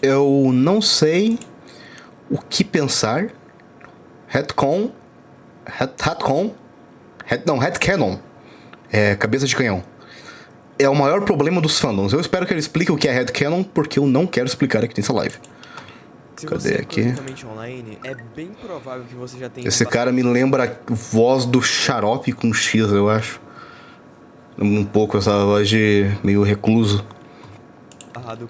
Eu não sei o que pensar. Headcanon. É cabeça de canhão. É o maior problema dos fandoms. Eu espero que ele explique o que é headcanon, porque eu não quero explicar aqui nessa live. Cadê aqui? Online, é bem provável que você já tenha. Esse cara me lembra a voz do Xarope com X, eu acho. Um pouco essa voz de meio recluso.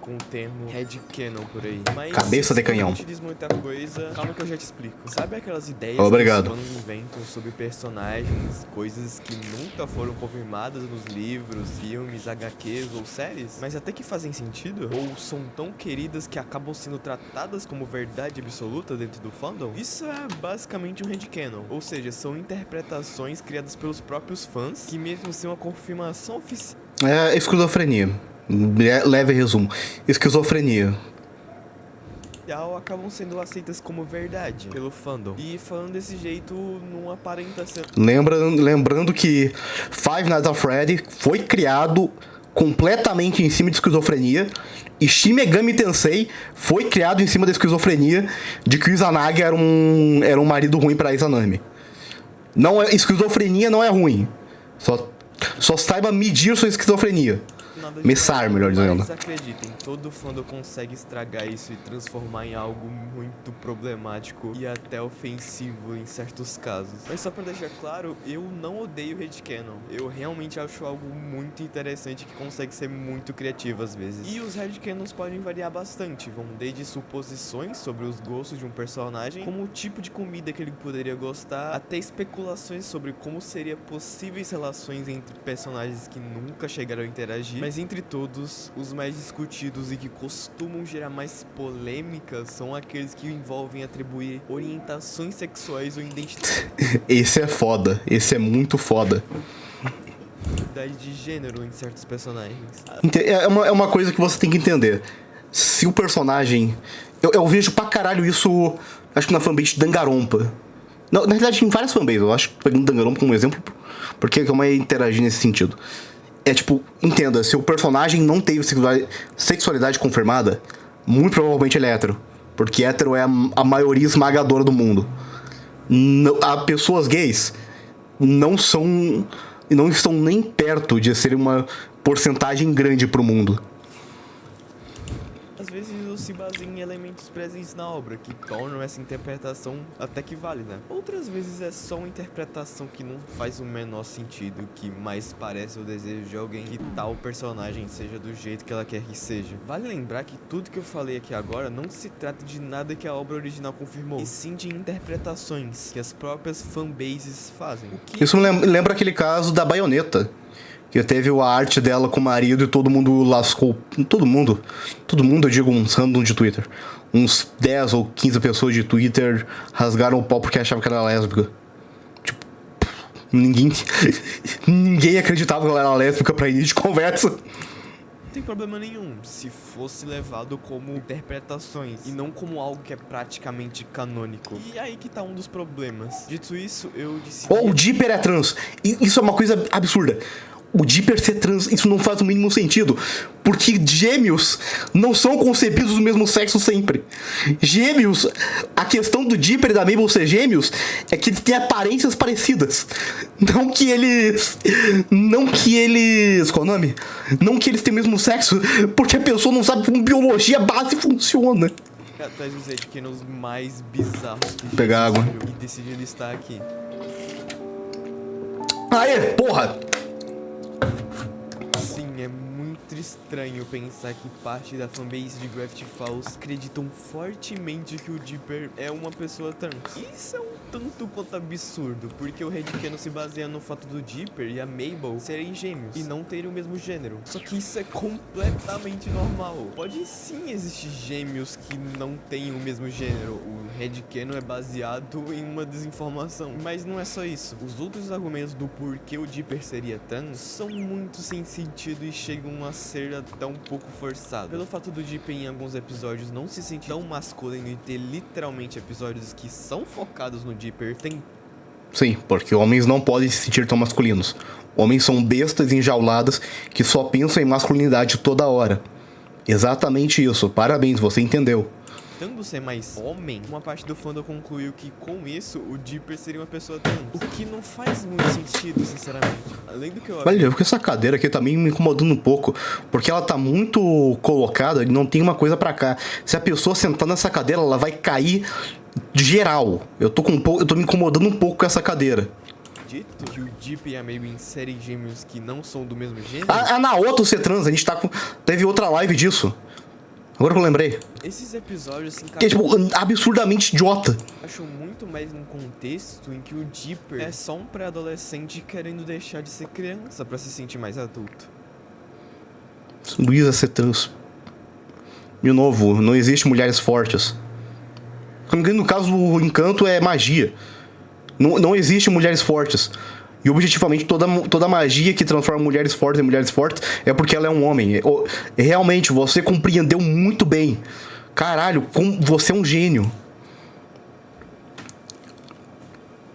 Com o termo headcanon por aí. Mas cabeça de canhão. Não te diz muita coisa, calma que eu já te explico. Sabe aquelas ideias Obrigado. que os fãs inventam sobre personagens, coisas que nunca foram confirmadas nos livros, filmes, HQs ou séries, mas até que fazem sentido? Ou são tão queridas que acabam sendo tratadas como verdade absoluta dentro do fandom? Isso é basicamente um headcanon, ou seja, são interpretações criadas pelos próprios fãs que, mesmo sem uma confirmação oficial, É esquizofrenia. Leve resumo. Esquizofrenia. acabam sendo aceitas como verdade pelo fandom. E falando desse jeito, não aparenta ser. Lembrando que Five Nights at Freddy foi criado completamente em cima de esquizofrenia. E Shin Megami Tensei foi criado em cima da esquizofrenia de que o Izanagi era um marido ruim pra Izanami. Não é, esquizofrenia não é ruim. Só saiba medir sua esquizofrenia. Messar, melhor dizendo. Mas acreditem, todo fandom consegue estragar isso e transformar em algo muito problemático e até ofensivo em certos casos. Mas só pra deixar claro, eu não odeio headcanon. Eu realmente acho algo muito interessante que consegue ser muito criativo às vezes. E os headcanons podem variar bastante, vão desde suposições sobre os gostos de um personagem, como o tipo de comida que ele poderia gostar, até especulações sobre como seria possíveis relações entre personagens que nunca chegaram a interagir. Mas entre todos, os mais discutidos e que costumam gerar mais polêmicas são aqueles que envolvem atribuir orientações sexuais ou identidade. Esse é foda. Esse é muito foda. De gênero em certos personagens. É uma coisa que você tem que entender. Se o personagem... Eu vejo pra caralho isso, acho que na fanbase de Danganronpa. Na realidade, em várias fanbases. Eu acho que pegando Danganronpa como exemplo, porque é uma interagir nesse sentido. É tipo, entenda, se o personagem não teve sexualidade confirmada, muito provavelmente ele é hétero. Porque hétero é a maioria esmagadora do mundo. Pessoas gays não estão nem perto de serem uma porcentagem grande pro mundo. Às vezes isso se baseia em elementos presentes na obra, que tornam essa interpretação até que válida. Outras vezes é só uma interpretação que não faz o menor sentido, que mais parece o desejo de alguém que tal personagem seja do jeito que ela quer que seja. Vale lembrar que tudo que eu falei aqui agora não se trata de nada que a obra original confirmou, e sim de interpretações que as próprias fanbases fazem. Isso me lembra aquele caso da Bayonetta, que teve a arte dela com o marido e todo mundo lascou. Todo mundo, eu digo uns random de Twitter. Uns 10 ou 15 pessoas de Twitter rasgaram o pau porque achavam que ela era lésbica. Tipo, ninguém acreditava que ela era lésbica pra início de conversa. Não tem problema nenhum se fosse levado como interpretações e não como algo que é praticamente canônico. E aí que tá um dos problemas. Dito isso, eu decidi... O Dipper é trans. Isso é uma coisa absurda. O Dipper ser trans, isso não faz o mínimo sentido. Porque gêmeos não são concebidos do mesmo sexo sempre. Gêmeos, a questão do Dipper e da Mabel ser gêmeos é que eles têm aparências parecidas. Não que eles... Qual é o nome? Não que eles têm o mesmo sexo, porque a pessoa não sabe como biologia base funciona. Atrás dos headcanons mais bizarros que pegar água e decidi listar aqui. Aê, porra! Sim, é muito estranho pensar que parte da fanbase de Gravity Falls acreditam fortemente que o Dipper é uma pessoa trans. Isso é um tanto quanto absurdo, porque o headcanon se baseia no fato do Dipper e a Mabel serem gêmeos e não terem o mesmo gênero. Só que isso é completamente normal. Pode sim existir gêmeos que não têm o mesmo gênero. O headcanon é baseado em uma desinformação. Mas não é só isso. Os outros argumentos do porquê o Dipper seria trans são muito sem sentido e chegam a ser até um pouco forçados. Pelo fato do Dipper em alguns episódios não se sentir tão masculino e ter literalmente episódios que são focados no Dipper, tem... Sim, porque homens não podem se sentir tão masculinos. Homens são bestas enjauladas que só pensam em masculinidade toda hora. Exatamente isso. Parabéns, você entendeu. Tentando ser mais homem, uma parte do fandom concluiu que com isso o Dipper seria uma pessoa trans. O que não faz muito sentido, sinceramente. Além do que eu Olha, porque essa cadeira aqui tá me incomodando um pouco. Porque ela tá muito colocada e não tem uma coisa pra cá. Se a pessoa sentar nessa cadeira, ela vai cair geral. Eu tô me incomodando um pouco com essa cadeira. Dito que o Dipper e a Mabel inserem gêmeos que não são do mesmo gênero. A Naoto ser trans, a gente tá com... Teve outra live disso. Agora que eu lembrei. Esses episódios se Que é, tipo, absurdamente idiota. acho muito mais num contexto em que o Dipper é só um pré-adolescente querendo deixar de ser criança pra se sentir mais adulto. Luísa ser trans. De novo, não existe mulheres fortes. No caso do Encanto é magia. Não existe mulheres fortes. E objetivamente toda magia que transforma mulheres fortes em mulheres fortes é porque ela é um homem. Realmente, você compreendeu muito bem. Caralho, você é um gênio.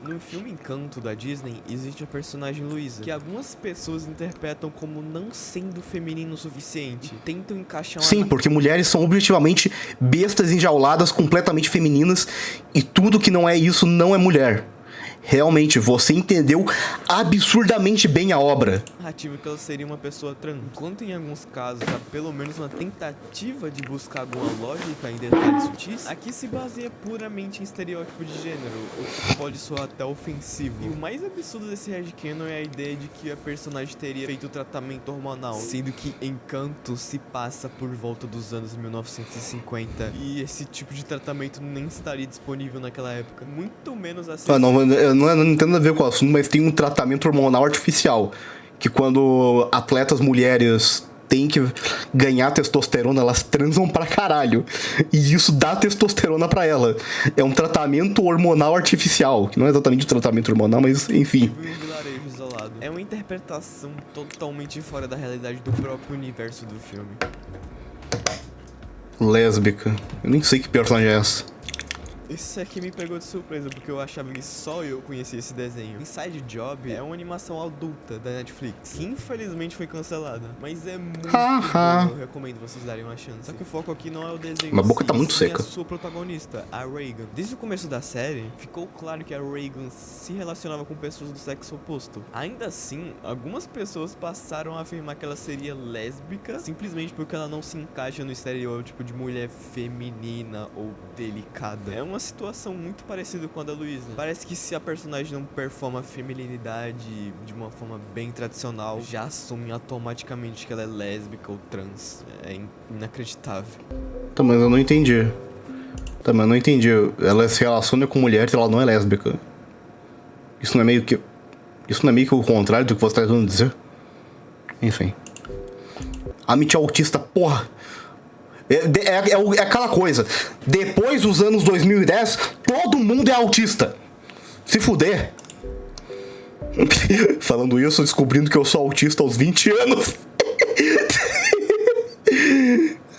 No filme Encanto da Disney, existe a personagem Luísa, que algumas pessoas interpretam como não sendo feminino o suficiente. Tentam encaixar uma... Sim, porque mulheres são objetivamente bestas enjauladas, completamente femininas, e tudo que não é isso não é mulher. Realmente, você entendeu absurdamente bem a obra. narrativa que ela seria uma pessoa trans. Enquanto em alguns casos há pelo menos uma tentativa de buscar alguma lógica em detalhes sutis, aqui se baseia puramente em estereótipo de gênero, o que pode soar até ofensivo. E o mais absurdo desse headcanon é a ideia de que a personagem teria feito tratamento hormonal, sendo que Encanto se passa por volta dos anos 1950 e esse tipo de tratamento nem estaria disponível naquela época, muito menos acessível. Não tem nada a ver com o assunto, mas tem um tratamento hormonal artificial. Que quando atletas mulheres têm que ganhar testosterona, elas transam pra caralho. E isso dá testosterona pra ela. É um tratamento hormonal artificial. Que não é exatamente um tratamento hormonal, mas enfim. Um vilarejo isolado. É uma interpretação totalmente fora da realidade do próprio universo do filme. Lésbica. Eu nem sei que personagem é essa. Isso aqui me pegou de surpresa, porque eu achava que só eu conhecia esse desenho. Inside Job é uma animação adulta da Netflix, que infelizmente foi cancelada, mas é muito boa, eu recomendo vocês darem uma chance. Só que o foco aqui não é o desenho, Minha boca tá muito sim seca. a sua protagonista, a Reagan. Desde o começo da série, ficou claro que a Reagan se relacionava com pessoas do sexo oposto. Ainda assim, algumas pessoas passaram a afirmar que ela seria lésbica, simplesmente porque ela não se encaixa no estereótipo de mulher feminina ou delicada. É uma situação muito parecida com a da Luísa. Parece que se a personagem não performa a feminilidade de uma forma bem tradicional, já assume automaticamente que ela é lésbica ou trans. É inacreditável. Tá, mas eu não entendi. Ela se relaciona com mulheres e ela não é lésbica. Isso não é meio que o contrário do que você tá tentando dizer? Enfim. Amit autista, porra! É aquela coisa. Depois dos anos 2010, todo mundo é autista. Se fuder. Falando isso, descobrindo que eu sou autista aos 20 anos.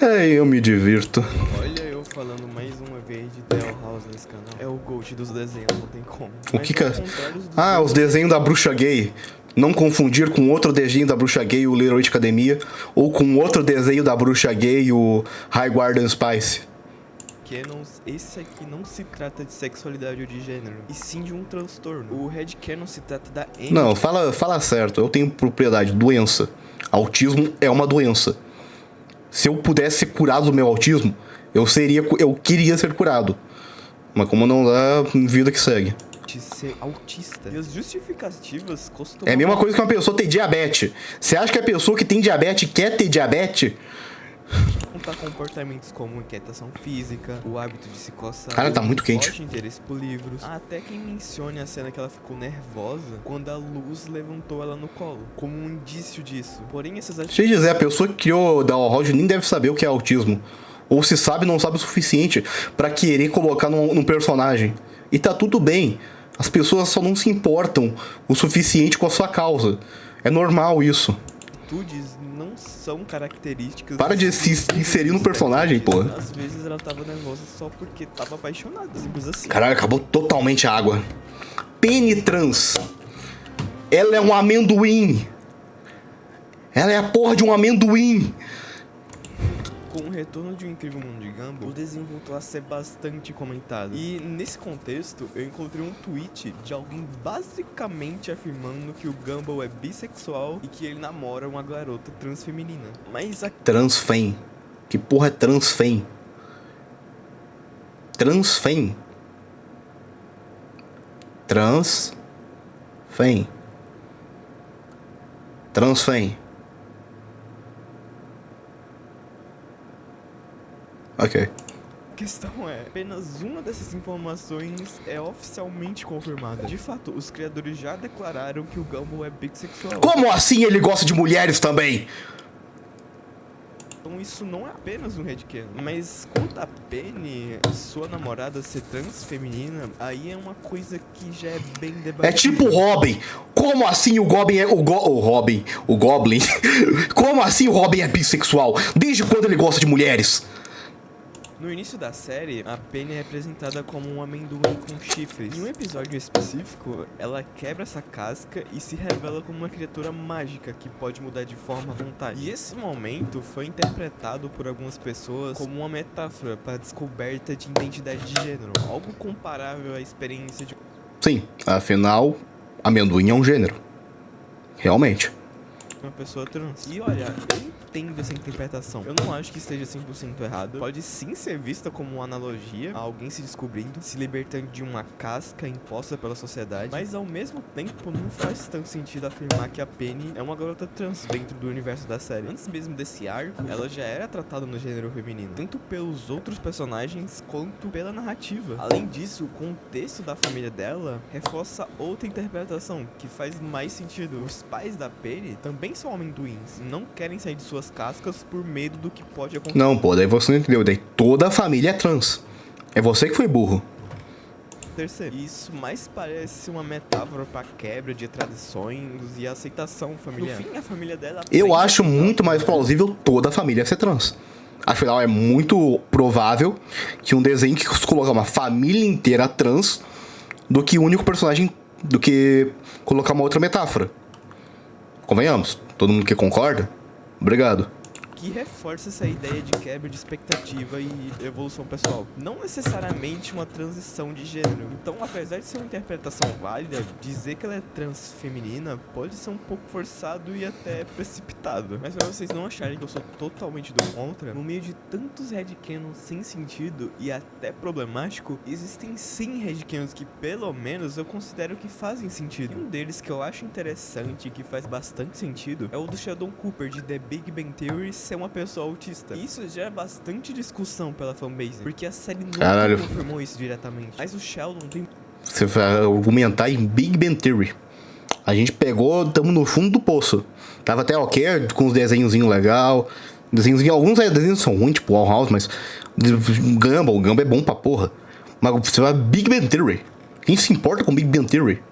Eu me divirto. Olha eu falando mais uma vez de Tell House nesse canal. É o GOAT dos desenhos, não tem como. O que que é? Ah, os desenhos da bruxa gay. Não confundir com outro desenho da bruxa gay, o Little Witch Academia, ou com outro desenho da bruxa gay, o High Garden Spice. Esse aqui não se trata de sexualidade ou de gênero, e sim de um transtorno. O headcanon se trata da Amy. Não, fala certo. Eu tenho propriedade. Doença. Autismo é uma doença. Se eu pudesse ser curado do meu autismo, eu queria ser curado. Mas como não dá, vida que segue. De ser autista. E as justificativas costumam... É a mesma coisa que uma pessoa ter diabetes. Você acha que a pessoa que tem diabetes quer ter diabetes? Contar comportamentos como inquietação física, o hábito de se coçar... Cara, tá muito quente. Forte interesse por livros. Até quem mencione a cena que ela ficou nervosa quando a Luz levantou ela no colo, como um indício disso. Porém, essas atitudes... Deixa eu dizer, a pessoa que criou Dollhouse nem deve saber o que é autismo. Ou se sabe, não sabe o suficiente pra querer colocar num personagem. E tá tudo bem. As pessoas só não se importam o suficiente com a sua causa. É normal isso. Atitudes não são características... Para de se inserir no personagem, pô. Às vezes ela tava nervosa só porque tava apaixonada, simples assim. Caralho, acabou totalmente a água. Penetrans. Ela é um amendoim. Ela é a porra de um amendoim. Com o retorno de Um Incrível Mundo de Gumball, o desenho voltou a ser bastante comentado. E nesse contexto, eu encontrei um tweet de alguém basicamente afirmando que o Gumball é bissexual e que ele namora uma garota transfeminina. Mas a Transfem. Que porra é transfem? Transfem. Transfem. Transfem. Ok. A questão é, apenas uma dessas informações é oficialmente confirmada. De fato, os criadores já declararam que o Gumball é bissexual. Como assim ele gosta de mulheres também? Então isso não é apenas um headcanon. Mas quanto a Penny, sua namorada, ser transfeminina, aí é uma coisa que já é bem debatida. É tipo o Robin. Como assim o Goblin é... O Robin. O Goblin. Como assim o Robin é bissexual? Desde quando ele gosta de mulheres? No início da série, a Penny é representada como um amendoim com chifres. Em um episódio específico, ela quebra essa casca e se revela como uma criatura mágica que pode mudar de forma à vontade. E esse momento foi interpretado por algumas pessoas como uma metáfora para a descoberta de identidade de gênero, algo comparável à experiência de Sim, afinal, amendoim é um gênero. Realmente. uma pessoa trans. E olha, eu entendo essa interpretação. Eu não acho que esteja 100% errado. Pode sim ser vista como uma analogia a alguém se descobrindo, se libertando de uma casca imposta pela sociedade. Mas ao mesmo tempo, não faz tanto sentido afirmar que a Penny é uma garota trans dentro do universo da série. Antes mesmo desse arco, ela já era tratada no gênero feminino, tanto pelos outros personagens quanto pela narrativa. Além disso, o contexto da família dela reforça outra interpretação que faz mais sentido. Os pais da Penny também são amendoins, não querem sair de suas cascas por medo do que pode acontecer. Não, pô, daí você não entendeu. Daí toda a família é trans. É você que foi burro. Terceiro, isso mais parece uma metáfora para quebra de tradições e aceitação familiar. No fim, a família dela... Eu acho muito mais plausível toda a família ser trans. Afinal, é muito provável que um desenho que colocar uma família inteira trans do que o único personagem... do que colocar uma outra metáfora. Convenhamos, todo mundo que concorda? Obrigado. Que reforça essa ideia de quebra de expectativa e evolução pessoal. Não necessariamente uma transição de gênero. Então, apesar de ser uma interpretação válida, dizer que ela é transfeminina pode ser um pouco forçado e até precipitado. Mas pra vocês não acharem que eu sou totalmente do contra, no meio de tantos headcanons sem sentido e até problemático, existem sim headcanons que pelo menos eu considero que fazem sentido. E um deles que eu acho interessante e que faz bastante sentido é o do Sheldon Cooper de The Big Bang Theory ser uma pessoa autista. E isso gera bastante discussão pela fanbase, porque a série nunca confirmou isso diretamente. Mas o Sheldon tem... Você vai argumentar em Big Bang Theory. A gente pegou, tamo no fundo do poço. Tava até ok, com os desenhozinhos legal. Alguns desenhos são ruins, tipo All House, mas... Gumball é bom pra porra. Mas você vai Big Bang Theory. Quem se importa com Big Bang Theory?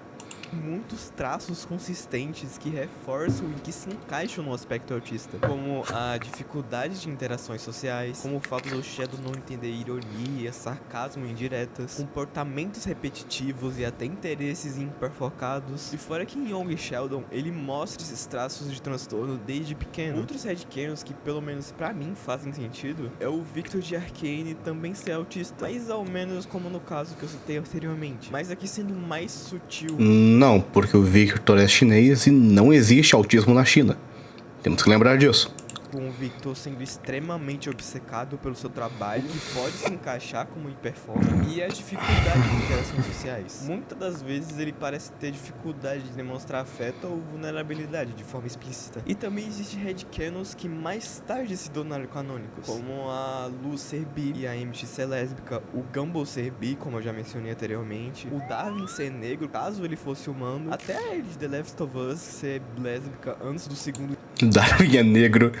Muitos traços consistentes que reforçam e que se encaixam no aspecto autista, como a dificuldade de interações sociais, como o fato do Sheldon não entender ironia, sarcasmo indiretas, comportamentos repetitivos e até interesses hiperfocados. E fora que em Young Sheldon ele mostra esses traços de transtorno desde pequeno. Outros headcanons que pelo menos pra mim fazem sentido é o Victor de Arcane também ser autista, mais ou menos como no caso que eu citei anteriormente, mas aqui sendo mais sutil. Não, porque o Victor é chinês e não existe autismo na China. Temos que lembrar disso. Com o Victor sendo extremamente obcecado pelo seu trabalho, que pode se encaixar como hiperfoco, e a dificuldade de interações sociais. Muitas das vezes ele parece ter dificuldade de demonstrar afeto ou vulnerabilidade de forma explícita. E também existe headcanons que mais tarde se tornaram canônicos, como a Lu ser bi e a Amy ser lésbica, o Gumball ser bi, como eu já mencionei anteriormente, o Darwin ser negro, caso ele fosse humano, até a Ellie de The Last of Us ser lésbica antes do segundo Darwin é negro.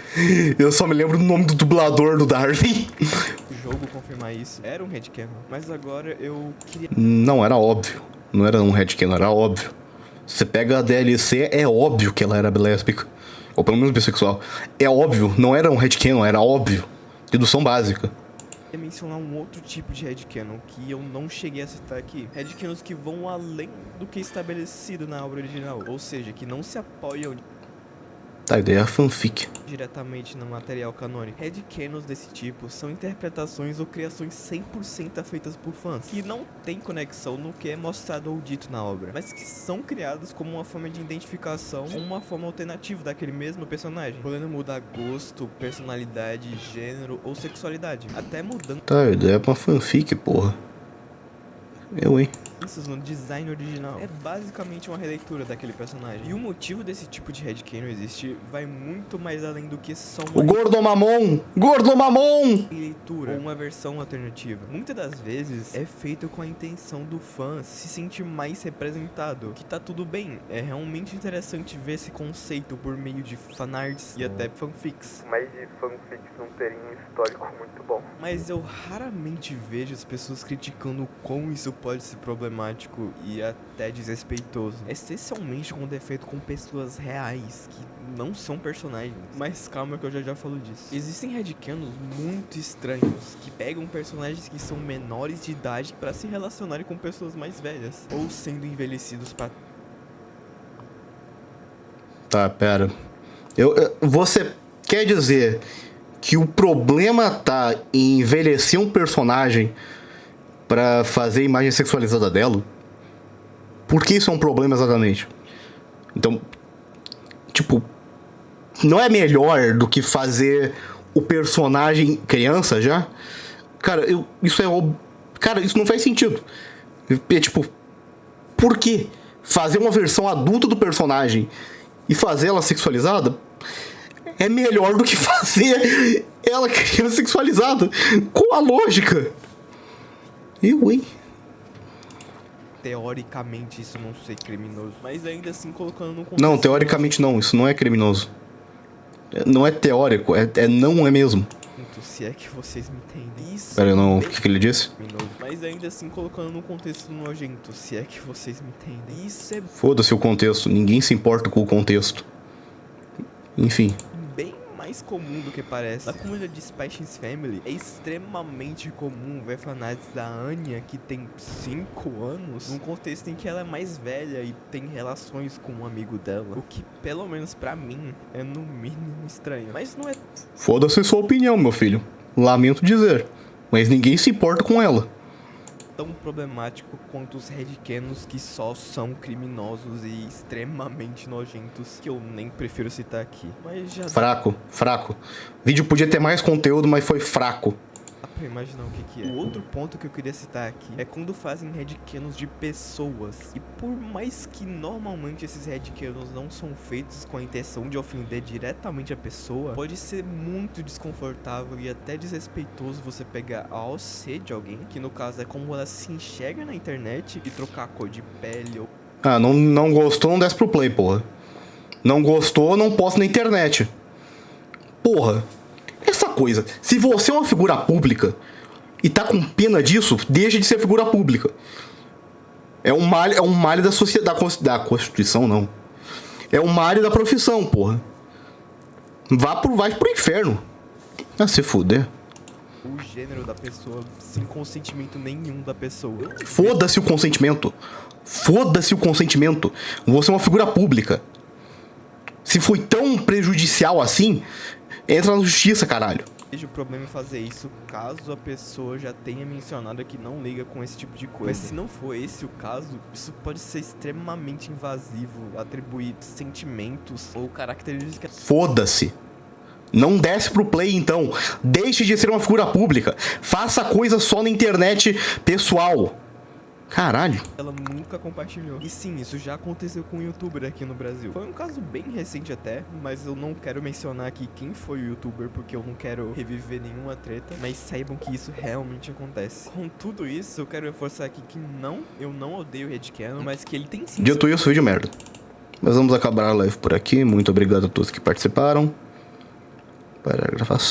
Eu só me lembro do nome do dublador do Darwin. jogo confirmar isso. Era um headcanon, mas agora eu queria... Não, era óbvio. Não era um headcanon, era óbvio. Você pega a DLC, é óbvio que ela era lésbica. Ou pelo menos bissexual. É óbvio, não era um headcanon, era óbvio. Dedução básica. mencionar um outro tipo de headcanon que eu não cheguei a citar aqui. Headcanons que vão além do que é estabelecido na obra original, ou seja, que não se apoiam Tá, a ideia é a fanfic. Diretamente no material canônico. Headcanons desse tipo são interpretações ou criações 100% feitas por fãs, que não tem conexão no que é mostrado ou dito na obra, mas que são criados como uma forma de identificação ou uma forma alternativa daquele mesmo personagem, podendo mudar gosto, personalidade, gênero ou sexualidade, até mudando Tá, a ideia é uma fanfic, porra. Eu, hein? isso no design original. É basicamente uma releitura daquele personagem. E o motivo desse tipo de headcanon existir vai muito mais além do que só O uma Gordo Mamon! Gordo Mamon! releitura ou uma versão alternativa. Muitas das vezes é feito com a intenção do fã se sentir mais representado, que tá tudo bem. É realmente interessante ver esse conceito por meio de fanarts e até fanfics. Mas de fanfics não terem um histórico muito bom. Mas eu raramente vejo as pessoas criticando o quão isso pode ser problemático e até desrespeitoso. Especialmente quando é feito com pessoas reais, que não são personagens. Mas calma que eu já falo disso. Existem headcanons muito estranhos, que pegam personagens que são menores de idade pra se relacionarem com pessoas mais velhas, ou sendo envelhecidos pra... Tá, pera. Você quer dizer que o problema tá em envelhecer um personagem pra fazer a imagem sexualizada dela? Por que isso é um problema exatamente? Então, tipo, não é melhor do que fazer o personagem criança já? Cara, cara, isso não faz sentido. É tipo, por quê? Fazer uma versão adulta do personagem e fazer ela sexualizada é melhor do que fazer ela criança sexualizada. Qual a lógica? Hein? Teoricamente isso não ser criminoso, mas ainda assim colocando no contexto... Não, teoricamente não. Isso não é criminoso. Não é teórico, não é mesmo. Se é que vocês me entendem. Isso Pera, não, o bem que ele disse? criminoso, mas ainda assim colocando num contexto nojento, se é que vocês me entendem. Isso é Foda-se o contexto, ninguém se importa com o contexto. Enfim. bem mais comum do que parece. Na comunidade de Spy X Family é extremamente comum ver fanarts da Anya, que tem 5 anos, num contexto em que ela é mais velha e tem relações com um amigo dela, o que pelo menos pra mim é no mínimo estranho. Mas não é Foda-se sua opinião, meu filho. Lamento dizer, mas ninguém se importa com ela. tão problemático quanto os headcanons que só são criminosos e extremamente nojentos, que eu nem prefiro citar aqui. Mas já Fraco. O vídeo podia ter mais conteúdo, mas foi fraco. dá pra imaginar o que é. O outro ponto que eu queria citar aqui é quando fazem headcanons de pessoas. E por mais que normalmente esses headcanons não são feitos com a intenção de ofender diretamente a pessoa, pode ser muito desconfortável e até desrespeitoso você pegar a OC de alguém, que no caso é como ela se enxerga na internet, e trocar a cor de pele ou... Ah, não gostou, não desce pro play, porra. Não gostou, não posta na internet. Porra. Essa coisa, se você é uma figura pública e tá com pena disso, deixa de ser figura pública. É um malho da sociedade, da Constituição, não. É um malho da profissão, porra. Vai pro inferno. Ah, se fuder. o gênero da pessoa sem consentimento nenhum da pessoa. Foda-se o consentimento. Foda-se o consentimento. Você é uma figura pública. Se foi tão prejudicial assim, entra na justiça, caralho. Vejo problema em fazer isso caso a pessoa já tenha mencionado que não liga com esse tipo de coisa. Mas se não for esse o caso, isso pode ser extremamente invasivo, atribuir sentimentos ou características. Foda-se. Não desce pro play, então. Deixe de ser uma figura pública. Faça coisa só na internet pessoal. Caralho. Ela nunca compartilhou. E sim, isso já aconteceu com um youtuber aqui no Brasil. Foi um caso bem recente até, mas eu não quero mencionar aqui quem foi o youtuber, porque eu não quero reviver nenhuma treta. Mas saibam que isso realmente acontece. Com tudo isso, eu quero reforçar aqui que eu não odeio o headcanon, mas que ele tem sim... Dito isso, vídeo merda. Mas vamos acabar a live por aqui. Muito obrigado a todos que participaram. Para a gravação.